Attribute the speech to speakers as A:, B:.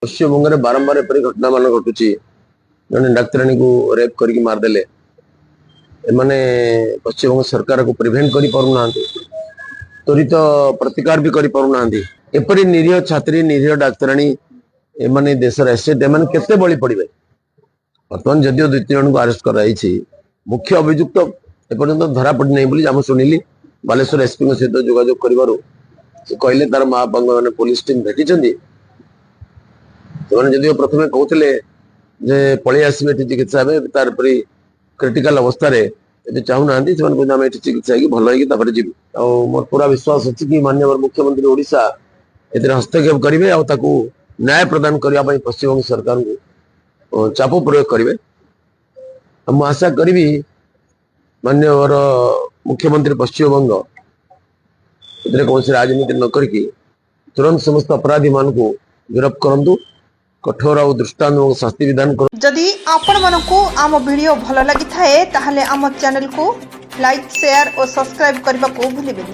A: पश्चिमबंग में बारंबार एपरी घटना मान घटुची जन डाक्तराणी को रेप करके मारदेले एमाने पश्चिमबंग सरकार को प्रिवेंट कर पारुना त्वरित प्रतिकार भी कर पारुना एपरी निरीह छात्री निरीह डाक्तराणी एमाने देशर एसेट एमाने केते बळी पड़िबे। बर्तमान जदियो 2-3 जन को अरेस्ट कराई मुख्य अभियुक्त एपर्यंत धरा पड़ी नहीं बोली आम शुणिली बालेश्वर एसपी सहित जोगाजोग कर कहले तार माँ बापा मैंने पुलिस टीम भेटी जदियो प्रथम कहते जे पलि आसबे चिकित्सा हे तार क्रिटिकल अवस्था चाहूना आम चिकित्सा भल जी मोर पूरा विश्वास अच्छी कि माननीय मुख्यमंत्री ओडिशा ए हस्तक्षेप करेंगे और न्याय प्रदान करने पश्चिमबंग सरकार को चाप प्रयोग करेंगे। मुझे आशा करी माननीय मुख्यमंत्री पश्चिमबंग कौन राजनीति न करके तुरंत समस्त अपराधी मान को गिरफ्त करंतु कठोर और दृष्टांत और शास्ति विधान कर।
B: जदि आपण मानकु आम वीडियो भल लगी थाए ताहले आम चैनल को लाइक शेयर और सब्सक्राइब करने को भूलिबेनि।